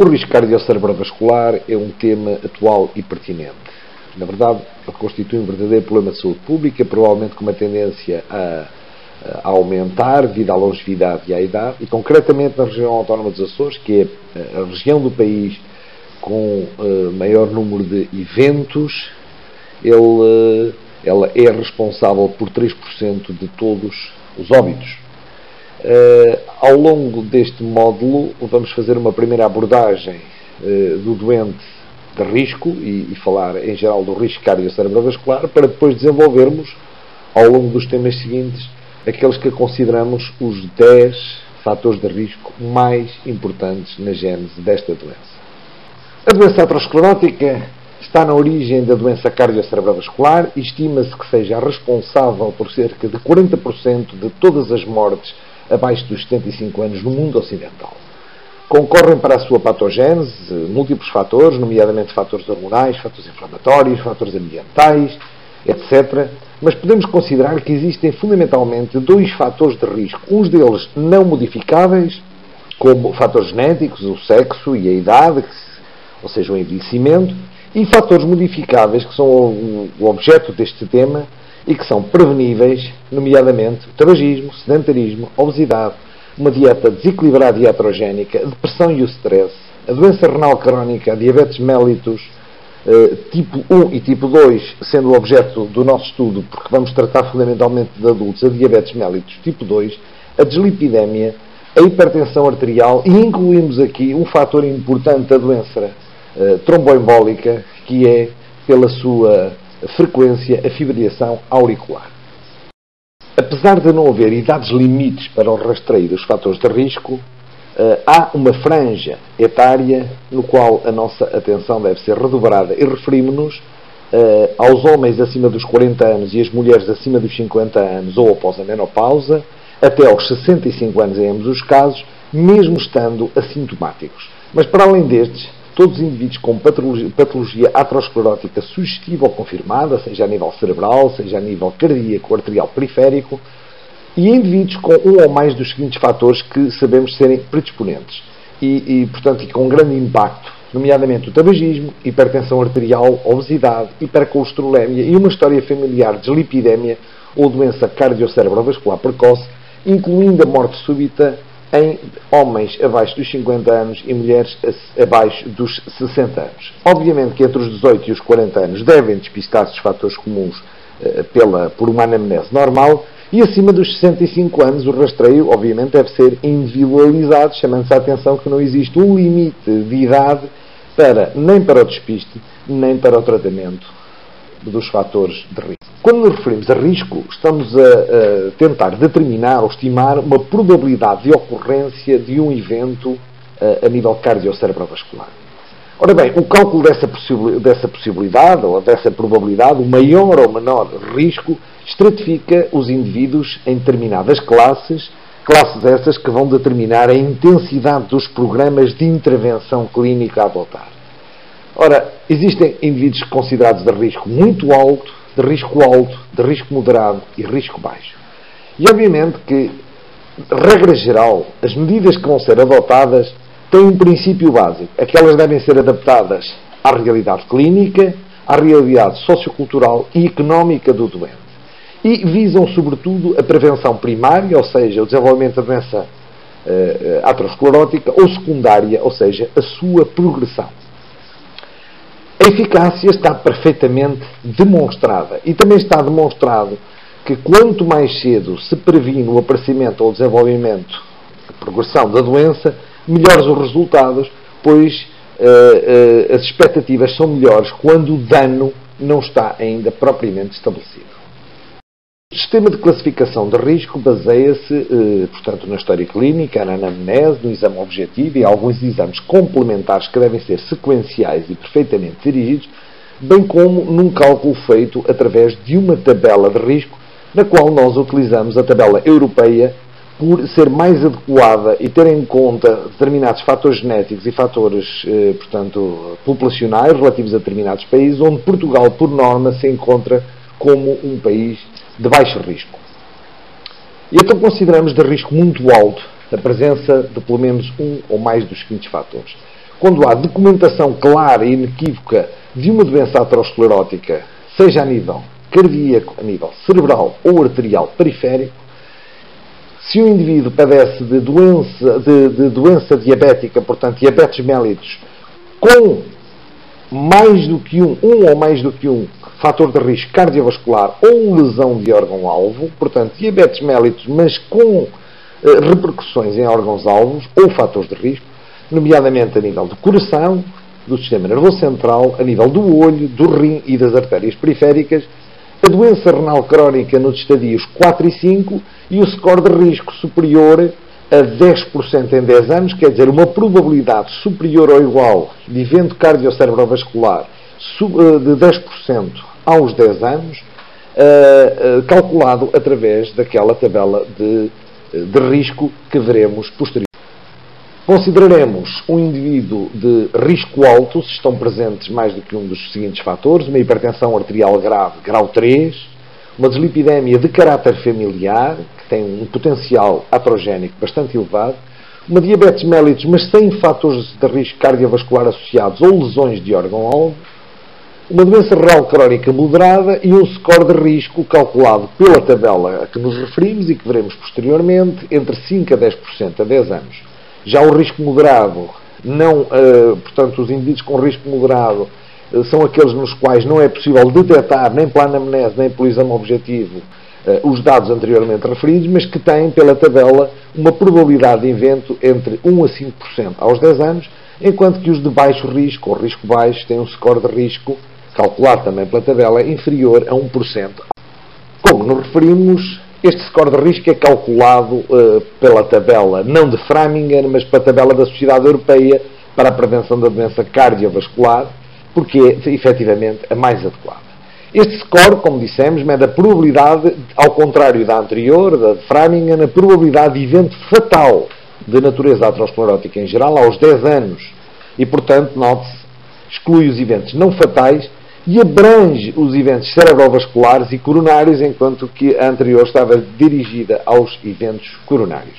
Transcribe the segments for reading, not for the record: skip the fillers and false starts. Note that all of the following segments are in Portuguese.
O risco cardiovascular é um tema atual e pertinente. Na verdade, constitui um verdadeiro problema de saúde pública, provavelmente com uma tendência a aumentar devido à longevidade e à idade, e concretamente na região autónoma dos Açores, que é a região do país com maior número de eventos, ela é responsável por 3% de todos os óbitos. Ao longo deste módulo vamos fazer uma primeira abordagem do doente de risco e falar em geral do risco cardiovascular, para depois desenvolvermos ao longo dos temas seguintes aqueles que consideramos os 10 fatores de risco mais importantes na gênese desta doença. A doença aterosclerótica está na origem da doença cardiovascular e estima-se que seja responsável por cerca de 40% de todas as mortes abaixo dos 75 anos no mundo ocidental. Concorrem para a sua patogênese múltiplos fatores, nomeadamente fatores hormonais, fatores inflamatórios, fatores ambientais, etc. Mas podemos considerar que existem fundamentalmente dois fatores de risco. Uns deles não modificáveis, como fatores genéticos, o sexo e a idade, ou seja, o envelhecimento, e fatores modificáveis, que são o objeto deste tema e que são preveníveis, nomeadamente o tabagismo, sedentarismo, obesidade, uma dieta desequilibrada e iatrogénica, a depressão e o stress, a doença renal crónica, a diabetes mellitus, tipo 1 e tipo 2, sendo o objeto do nosso estudo, porque vamos tratar fundamentalmente de adultos, a diabetes mellitus tipo 2, a dislipidemia, a hipertensão arterial e incluímos aqui um fator importante da doença tromboembólica, que é, pela sua frequência, a fibrilação auricular. Apesar de não haver idades limites para o rastreio dos fatores de risco, há uma franja etária no qual a nossa atenção deve ser redobrada e referimos-nos aos homens acima dos 40 anos e as mulheres acima dos 50 anos ou após a menopausa, até aos 65 anos em ambos os casos, mesmo estando assintomáticos. Mas para além destes, todos os indivíduos com patologia aterosclerótica sugestiva ou confirmada, seja a nível cerebral, seja a nível cardíaco, arterial periférico, e indivíduos com um ou mais dos seguintes fatores que sabemos serem predisponentes portanto, com grande impacto, nomeadamente o tabagismo, hipertensão arterial, obesidade, hipercolesterolemia e uma história familiar de dislipidemia ou doença cardiovascular precoce, incluindo a morte súbita em homens abaixo dos 50 anos e mulheres abaixo dos 60 anos. Obviamente que entre os 18 e os 40 anos devem despistar-se os fatores comuns por uma anamnese normal, e acima dos 65 anos o rastreio, obviamente, deve ser individualizado, chamando-se a atenção que não existe um limite de idade nem para o despiste, nem para o tratamento dos fatores de risco. Quando nos referimos a risco, estamos a tentar determinar ou estimar uma probabilidade de ocorrência de um evento a nível cardiovascular. Ora bem, o cálculo dessa possibilidade ou dessa probabilidade, o maior ou menor risco, estratifica os indivíduos em determinadas classes essas que vão determinar a intensidade dos programas de intervenção clínica a adotar. Ora, existem indivíduos considerados de risco muito alto, de risco moderado e risco baixo. E obviamente que, regra geral, as medidas que vão ser adotadas têm um princípio básico. Aquelas devem ser adaptadas à realidade clínica, à realidade sociocultural e económica do doente. E visam, sobretudo, a prevenção primária, ou seja, o desenvolvimento da doença aterosclerótica, ou secundária, ou seja, a sua progressão. A eficácia está perfeitamente demonstrada e também está demonstrado que quanto mais cedo se previne o aparecimento ou o desenvolvimento, a progressão da doença, melhores os resultados, pois as expectativas são melhores quando o dano não está ainda propriamente estabelecido. O sistema de classificação de risco baseia-se, portanto, na história clínica, na anamnese, no exame objetivo e alguns exames complementares que devem ser sequenciais e perfeitamente dirigidos, bem como num cálculo feito através de uma tabela de risco, na qual nós utilizamos a tabela europeia por ser mais adequada e ter em conta determinados fatores genéticos e fatores, portanto, populacionais relativos a determinados países, onde Portugal, por norma, se encontra como um país de baixo risco. E então consideramos de risco muito alto a presença de pelo menos um ou mais dos seguintes fatores. quando há documentação clara e inequívoca de uma doença aterosclerótica, seja a nível cardíaco, a nível cerebral ou arterial periférico, se o indivíduo padece de doença diabética, portanto diabetes mellitus, com mais do que um ou mais do que um fator de risco cardiovascular ou lesão de órgão-alvo, portanto diabetes mellitus, mas com repercussões em órgãos-alvos ou fatores de risco, nomeadamente a nível do coração, do sistema nervoso central, a nível do olho, do rim e das artérias periféricas, a doença renal crónica nos estadios 4 e 5 e o score de risco superior a 10% em 10 anos, quer dizer, uma probabilidade superior ou igual de evento cardiocerebrovascular de 10% aos 10 anos, calculado através daquela tabela de risco que veremos posteriormente. Consideraremos um indivíduo de risco alto se estão presentes mais do que um dos seguintes fatores: uma hipertensão arterial grave, grau 3, uma dislipidemia de caráter familiar, que tem um potencial aterogénico bastante elevado, uma diabetes mellitus, mas sem fatores de risco cardiovascular associados ou lesões de órgão-alvo, uma doença renal crónica moderada e um score de risco calculado pela tabela a que nos referimos e que veremos posteriormente, entre 5% a 10% a 10 anos. Já o risco moderado, portanto, os indivíduos com risco moderado são aqueles nos quais não é possível detectar, nem pela anamnese, nem pelo exame objetivo, os dados anteriormente referidos, mas que têm, pela tabela, uma probabilidade de evento entre 1% a 5% aos 10 anos, enquanto que os de baixo risco, ou risco baixo, têm um score de risco, calculado também pela tabela, inferior a 1%. Como nos referimos, este score de risco é calculado pela tabela, não de Framingham, mas pela tabela da Sociedade Europeia para a Prevenção da Doença Cardiovascular, porque é, efetivamente, a mais adequada. Este score, como dissemos, mede a probabilidade, ao contrário da anterior, da de Framingham, a probabilidade de evento fatal de natureza aterosclerótica em geral aos 10 anos. E, portanto, note-se, exclui os eventos não fatais e abrange os eventos cerebrovasculares e coronários, enquanto que a anterior estava dirigida aos eventos coronários.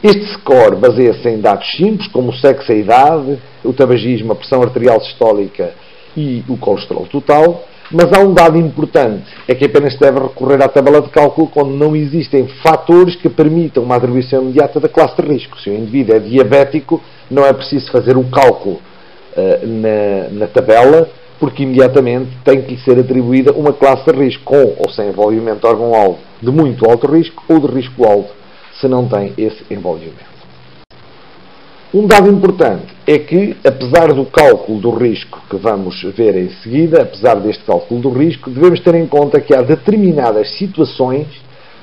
Este score baseia-se em dados simples, como o sexo, a idade, o tabagismo, a pressão arterial sistólica e o colesterol total, mas há um dado importante, é que apenas se deve recorrer à tabela de cálculo quando não existem fatores que permitam uma atribuição imediata da classe de risco. Se o indivíduo é diabético, não é preciso fazer o cálculo na tabela, porque imediatamente tem que lhe ser atribuída uma classe de risco com ou sem envolvimento de órgão-alvo de muito alto risco ou de risco alto, se não tem esse envolvimento. Um dado importante é que, apesar do cálculo do risco que vamos ver em seguida, apesar deste cálculo do risco, devemos ter em conta que há determinadas situações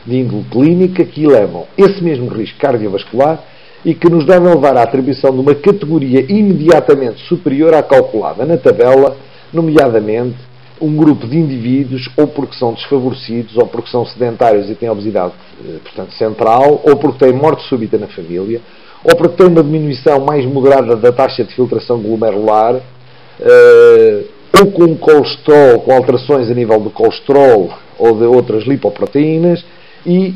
de índole clínica que elevam esse mesmo risco cardiovascular e que nos devem levar à atribuição de uma categoria imediatamente superior à calculada na tabela, nomeadamente um grupo de indivíduos ou porque são desfavorecidos, ou porque são sedentários e têm obesidade, portanto, central, ou porque têm morte súbita na família, ou porque têm uma diminuição mais moderada da taxa de filtração glomerular, ou com colesterol, com alterações a nível do colesterol ou de outras lipoproteínas, e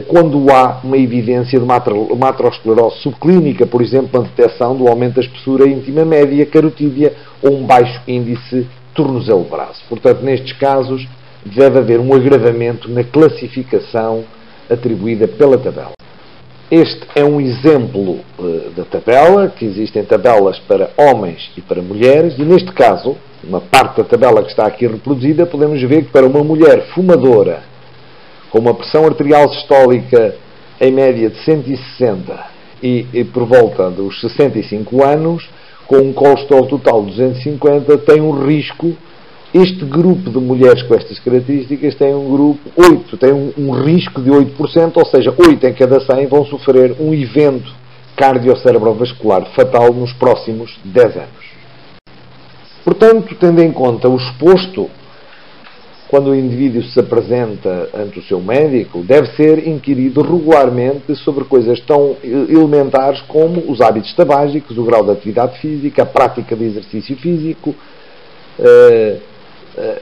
quando há uma evidência de uma aterosclerose subclínica, por exemplo, a detecção do aumento da espessura íntima média carotídea ou um baixo índice tornozelo-braço. Portanto, nestes casos, deve haver um agravamento na classificação atribuída pela tabela. Este é um exemplo da tabela, que existem tabelas para homens e para mulheres, e neste caso, uma parte da tabela que está aqui reproduzida, podemos ver que para uma mulher fumadora, com uma pressão arterial sistólica em média de 160 e por volta dos 65 anos, com um colesterol total de 250, tem um risco. Este grupo de mulheres com estas características tem um risco de 8%, ou seja, 8 em cada 100 vão sofrer um evento cardiocerebrovascular fatal nos próximos 10 anos. Portanto, tendo em conta o exposto, quando o indivíduo se apresenta ante o seu médico, deve ser inquirido regularmente sobre coisas tão elementares como os hábitos tabágicos, o grau de atividade física, a prática de exercício físico,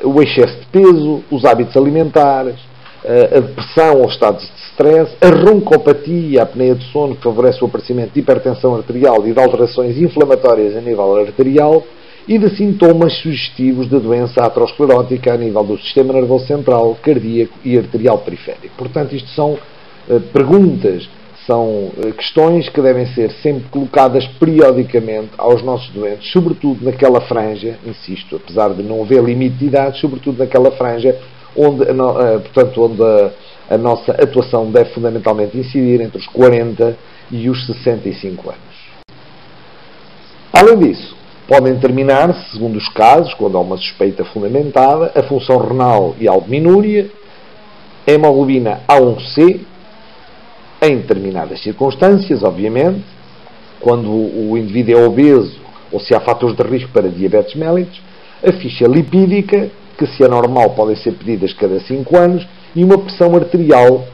o excesso de peso, os hábitos alimentares, a depressão ou estados de stress, a roncopatia, a apneia de sono, que favorece o aparecimento de hipertensão arterial e de alterações inflamatórias a nível arterial, e de sintomas sugestivos de doença aterosclerótica a nível do sistema nervoso central, cardíaco e arterial periférico. Portanto, isto são perguntas, são questões que devem ser sempre colocadas periodicamente aos nossos doentes, sobretudo naquela franja, insisto, apesar de não haver limite de idade, sobretudo naquela franja onde, onde a nossa atuação deve fundamentalmente incidir entre os 40 e os 65 anos. Além disso, podem determinar-se, segundo os casos, quando há uma suspeita fundamentada, a função renal e albuminúria, a hemoglobina A1C, em determinadas circunstâncias, obviamente, quando o indivíduo é obeso ou se há fatores de risco para diabetes mellitus, a ficha lipídica, que se é normal podem ser pedidas cada 5 anos, e uma pressão arterial,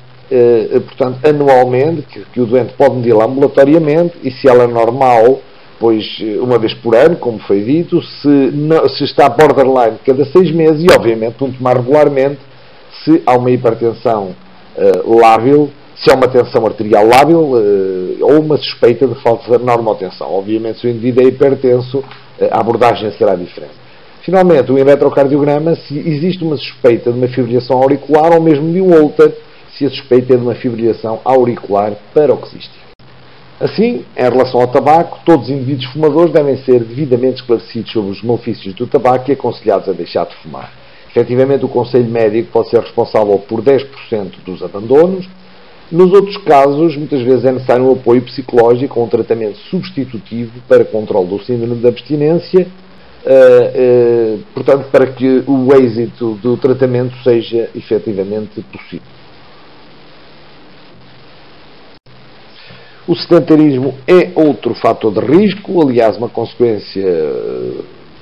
portanto, anualmente, que o doente pode medir ambulatoriamente, e se ela é normal, pois uma vez por ano, como foi dito, se está borderline cada 6 meses, e obviamente muito mais regularmente, se há uma hipertensão lábil, se há uma tensão arterial lábil ou uma suspeita de falta de normotensão. Obviamente, se o indivíduo é hipertenso, a abordagem será diferente. Finalmente, o eletrocardiograma, se existe uma suspeita de uma fibrilação auricular ou mesmo de um Holter, se a suspeita é de uma fibrilação auricular paroxística. Assim, em relação ao tabaco, todos os indivíduos fumadores devem ser devidamente esclarecidos sobre os malefícios do tabaco e aconselhados a deixar de fumar. Efetivamente, o Conselho Médico pode ser responsável por 10% dos abandonos. Nos outros casos, muitas vezes é necessário um apoio psicológico ou um tratamento substitutivo para controle do síndrome de abstinência, portanto, para que o êxito do tratamento seja efetivamente possível. O sedentarismo é outro fator de risco, aliás, uma consequência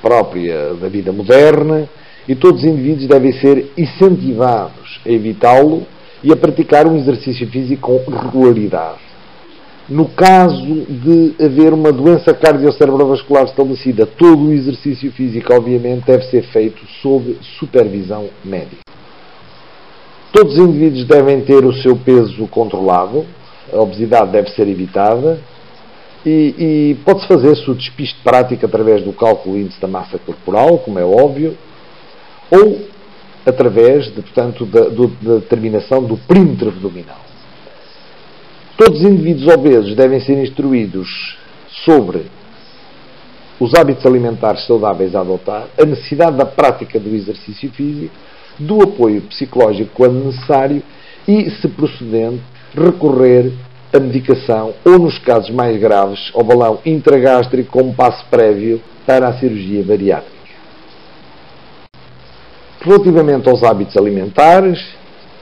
própria da vida moderna, e todos os indivíduos devem ser incentivados a evitá-lo e a praticar um exercício físico com regularidade. No caso de haver uma doença cardiocerebrovascular estabelecida, todo o exercício físico, obviamente, deve ser feito sob supervisão médica. Todos os indivíduos devem ter o seu peso controlado, a obesidade deve ser evitada e pode-se fazer-se o despiste prático através do cálculo do índice da massa corporal, como é óbvio, ou através, portanto, da determinação do perímetro abdominal. Todos os indivíduos obesos devem ser instruídos sobre os hábitos alimentares saudáveis a adotar, a necessidade da prática do exercício físico, do apoio psicológico quando necessário e, se procedente, recorrer à medicação ou, nos casos mais graves, ao balão intragástrico como passo prévio para a cirurgia bariátrica. Relativamente aos hábitos alimentares,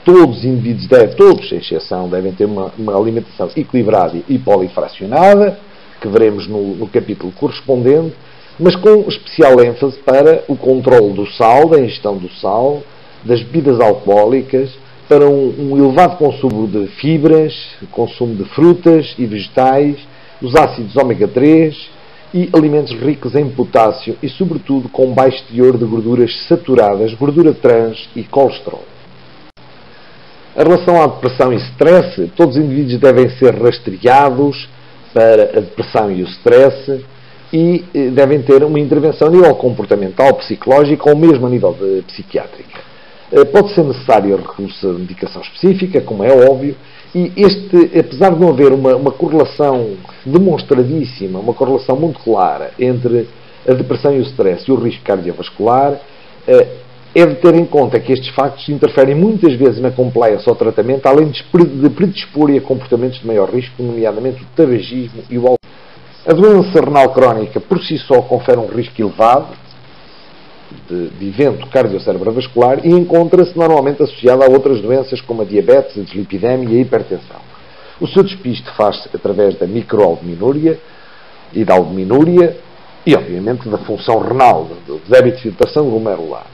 todos os indivíduos todos, sem exceção, devem ter uma alimentação equilibrada e polifracionada, que veremos no capítulo correspondente, mas com especial ênfase para o controle do sal, da ingestão do sal, das bebidas alcoólicas, para um elevado consumo de fibras, consumo de frutas e vegetais, os ácidos ômega 3, e alimentos ricos em potássio e, sobretudo, com baixo teor de gorduras saturadas, gordura trans e colesterol. Em relação à depressão e stress, todos os indivíduos devem ser rastreados para a depressão e o stress e devem ter uma intervenção a nível comportamental, psicológico ou mesmo a nível psiquiátrico. Pode ser necessário a recurso a medicação específica, como é óbvio, e apesar de não haver uma correlação demonstradíssima, uma correlação muito clara entre a depressão e o stress e o risco cardiovascular, é de ter em conta que estes factos interferem muitas vezes na compliance ao tratamento, além de predisporem a comportamentos de maior risco, nomeadamente o tabagismo e o álcool. A doença renal crónica, por si só, confere um risco elevado de evento cardiocerebrovascular e encontra-se normalmente associada a outras doenças como a diabetes, a dislipidemia e a hipertensão. O seu despiste faz-se através da microalbuminúria e da albuminúria e, obviamente, da função renal, do débito de filtração glomerular.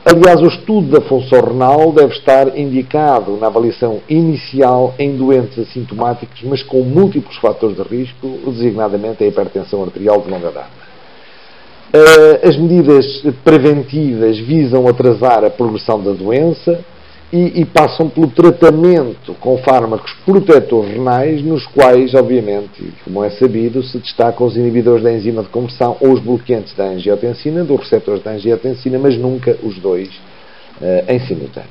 Aliás, o estudo da função renal deve estar indicado na avaliação inicial em doentes assintomáticos, mas com múltiplos fatores de risco, designadamente a hipertensão arterial de longa data. As medidas preventivas visam atrasar a progressão da doença e passam pelo tratamento com fármacos protetores renais, nos quais, obviamente, como é sabido, se destacam os inibidores da enzima de conversão ou os bloqueantes da angiotensina, dos receptores da angiotensina, mas nunca os dois em simultâneo.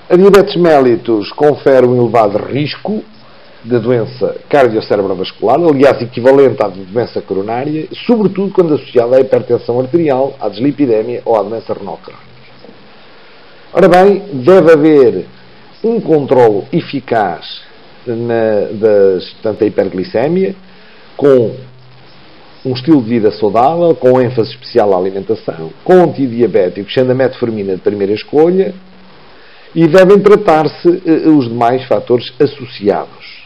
A diabetes mellitus confere um elevado risco da doença cardiocérebrovascular, aliás, equivalente à doença coronária, sobretudo quando associada à hipertensão arterial, à dislipidemia ou à doença renal crónica. Ora bem, deve haver um controlo eficaz da hiperglicemia, com um estilo de vida saudável, com ênfase especial à alimentação, com antidiabéticos, sendo a metformina de primeira escolha, e devem tratar-se os demais fatores associados.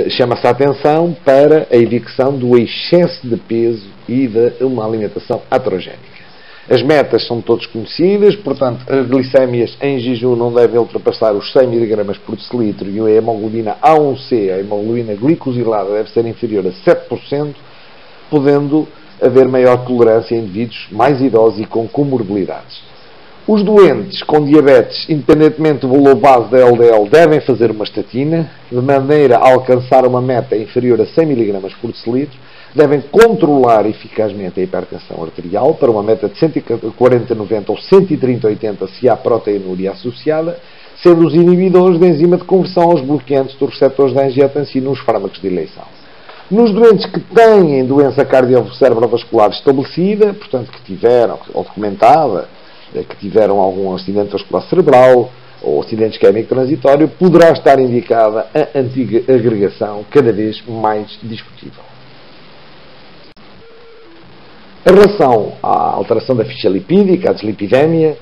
Chama-se a atenção para a evicção do excesso de peso e de uma alimentação aterogénica. As metas são todas conhecidas, portanto, as glicémias em jejum não devem ultrapassar os 100 mg por decilitro e a hemoglobina A1C, a hemoglobina glicosilada, deve ser inferior a 7%, podendo haver maior tolerância em indivíduos mais idosos e com comorbilidades. Os doentes com diabetes, independentemente do valor base da LDL, devem fazer uma estatina, de maneira a alcançar uma meta inferior a 100 mg por decilitro, devem controlar eficazmente a hipertensão arterial para uma meta de 140/90 ou 130/80 se há proteinúria associada, sendo os inibidores da enzima de conversão aos bloqueantes dos receptores da angiotensina os fármacos de eleição. Nos doentes que têm doença cardiocérebrovascular estabelecida, portanto que tiveram, ou documentada, que tiveram algum acidente vascular cerebral ou acidente isquémico transitório, poderá estar indicada a antiagregação cada vez mais discutível. Em relação à alteração da ficha lipídica, a dislipidemia,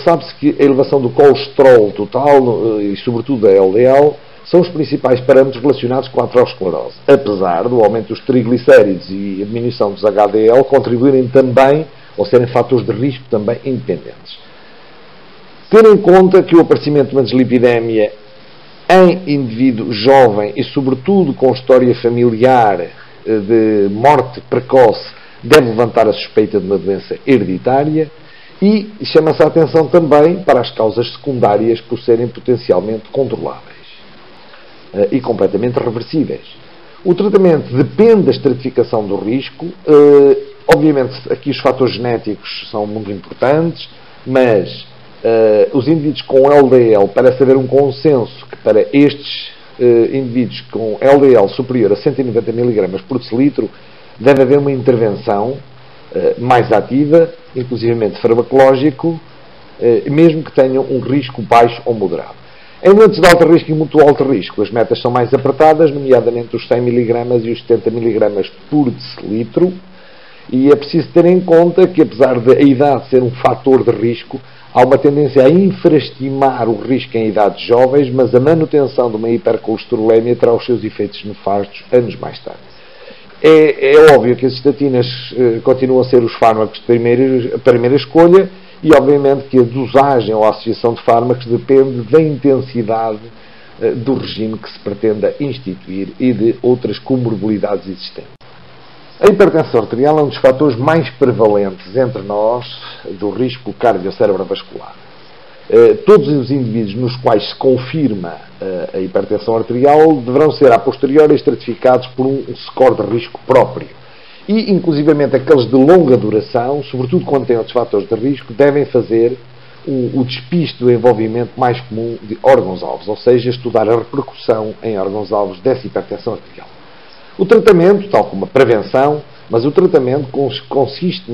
sabe-se que a elevação do colesterol total e, sobretudo, da LDL são os principais parâmetros relacionados com a aterosclerose, apesar do aumento dos triglicéridos e a diminuição dos HDL contribuírem também ou serem fatores de risco também independentes. Ter em conta que o aparecimento de uma dislipidemia em indivíduo jovem e, sobretudo, com história familiar de morte precoce, deve levantar a suspeita de uma doença hereditária e chama-se a atenção também para as causas secundárias por serem potencialmente controláveis e completamente reversíveis. O tratamento depende da estratificação do risco. Obviamente, aqui os fatores genéticos são muito importantes, mas os indivíduos com LDL, parece haver um consenso que para estes indivíduos com LDL superior a 190 mg por decilitro, deve haver uma intervenção mais ativa, inclusivamente farmacológico, mesmo que tenham um risco baixo ou moderado. Em doentes de alto risco e muito alto risco, as metas são mais apertadas, nomeadamente os 100 mg e os 70 mg por decilitro, e é preciso ter em conta que, apesar de a idade ser um fator de risco, há uma tendência a infraestimar o risco em idades jovens, mas a manutenção de uma hipercolesterolemia terá os seus efeitos nefastos anos mais tarde. É óbvio que as estatinas continuam a ser os fármacos de primeira escolha e, obviamente, que a dosagem ou a associação de fármacos depende da intensidade do regime que se pretenda instituir e de outras comorbilidades existentes. A hipertensão arterial é um dos fatores mais prevalentes entre nós do risco cardiocérebrovascular. Todos os indivíduos nos quais se confirma a hipertensão arterial deverão ser, a posteriori, estratificados por um score de risco próprio. E, inclusivamente, aqueles de longa duração, sobretudo quando têm outros fatores de risco, devem fazer o despiste do envolvimento mais comum de órgãos-alvos, ou seja, estudar a repercussão em órgãos-alvos dessa hipertensão arterial. O tratamento, tal como a prevenção, mas o tratamento consiste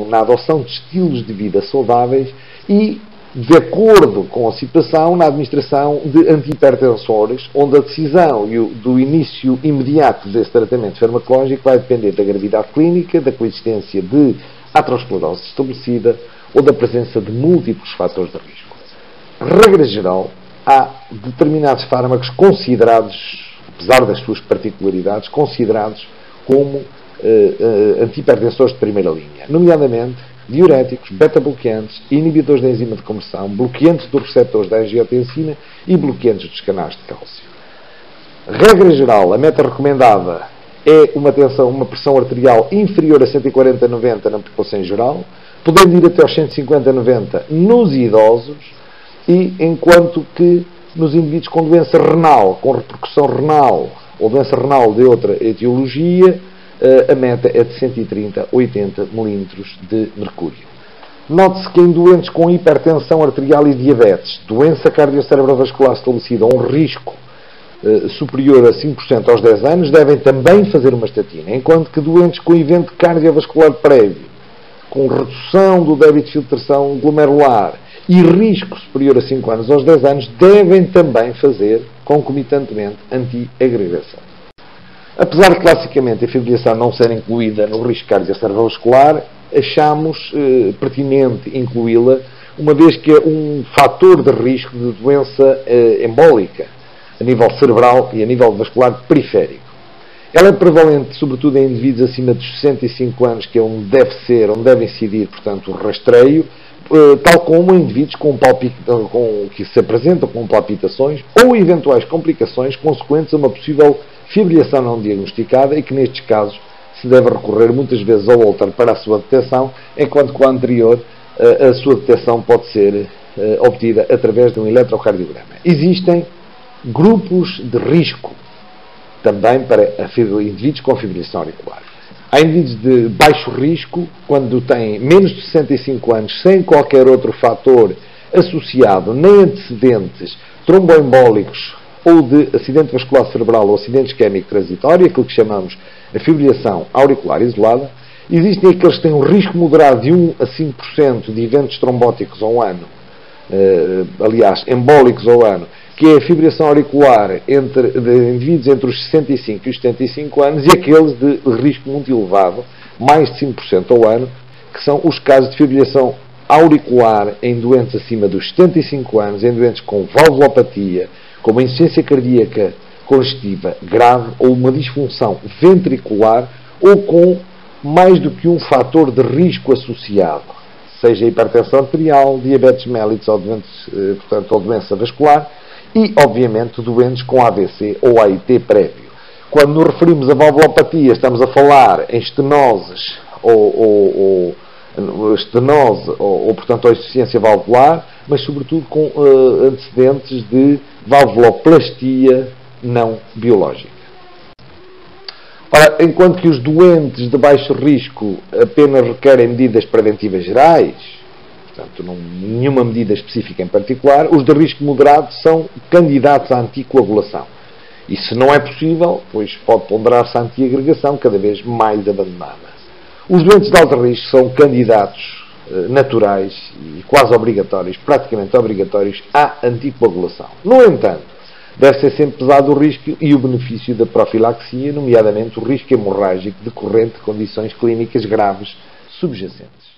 na adoção de estilos de vida saudáveis e, de acordo com a situação, na administração de antihipertensores, onde a decisão do início imediato desse tratamento farmacológico vai depender da gravidade clínica, da coexistência de aterosclerose estabelecida ou da presença de múltiplos fatores de risco. Regra geral, há determinados fármacos considerados, apesar das suas particularidades, considerados como antihipertensores de primeira linha, nomeadamente diuréticos, beta-bloqueantes, inibidores da enzima de conversão, bloqueantes dos receptores da angiotensina e bloqueantes dos canais de cálcio. Regra geral, a meta recomendada é uma pressão arterial inferior a 140/90 na população em geral, podendo ir até aos 150/90 nos idosos, e enquanto que nos indivíduos com doença renal, com repercussão renal, ou doença renal de outra etiologia, a meta é de 130-80 milímetros de mercúrio. Note-se que em doentes com hipertensão arterial e diabetes, doença cardiocerebrovascular estabelecida ou um risco superior a 5% aos 10 anos, devem também fazer uma estatina, enquanto que doentes com evento cardiovascular prévio, com redução do débito de filtração glomerular e risco superior a 5 anos aos 10 anos, devem também fazer, concomitantemente, antiagregação. Apesar de, classicamente, a fibrilação não ser incluída no risco cardiocerebrovascular, achamos pertinente incluí-la, uma vez que é um fator de risco de doença embólica, a nível cerebral e a nível vascular periférico. Ela é prevalente, sobretudo, em indivíduos acima dos 65 anos, que é onde deve incidir, portanto, o rastreio, tal como indivíduos que se apresentam com palpitações ou eventuais complicações consequentes a uma possível fibrilação não diagnosticada e que, nestes casos, se deve recorrer muitas vezes ao Holter para a sua detecção, enquanto que a anterior, a sua detecção pode ser obtida através de um eletrocardiograma. Existem grupos de risco também para indivíduos com fibrilação auricular. Há indivíduos de baixo risco, quando têm menos de 65 anos, sem qualquer outro fator associado, nem antecedentes tromboembólicos ou de acidente vascular cerebral ou acidente isquémico transitório, aquilo que chamamos a fibrilação auricular isolada. Existem aqueles que têm um risco moderado de 1 a 5% de eventos trombóticos ao ano, aliás, embólicos ao ano, que é a fibrilação auricular de indivíduos entre os 65 e os 75 anos, e aqueles de risco muito elevado, mais de 5% ao ano, que são os casos de fibrilação auricular em doentes acima dos 75 anos, em doentes com valvulopatia, com uma insuficiência cardíaca congestiva grave ou uma disfunção ventricular ou com mais do que um fator de risco associado, seja hipertensão arterial, diabetes mellitus ou doença vascular, e, obviamente, doentes com AVC ou AIT prévio. Quando nos referimos a valvulopatia, estamos a falar em estenoses ou portanto, a insuficiência valvular, mas, sobretudo, com antecedentes de valvuloplastia não biológica. Ora, enquanto que os doentes de baixo risco apenas requerem medidas preventivas gerais, portanto, nenhuma medida específica em particular, os de risco moderado são candidatos à anticoagulação. E se não é possível, pois pode ponderar-se a antiagregação cada vez mais abandonada. Os doentes de alto risco são candidatos naturais e quase obrigatórios, praticamente obrigatórios, à anticoagulação. No entanto, deve ser sempre pesado o risco e o benefício da profilaxia, nomeadamente o risco hemorrágico decorrente de condições clínicas graves subjacentes.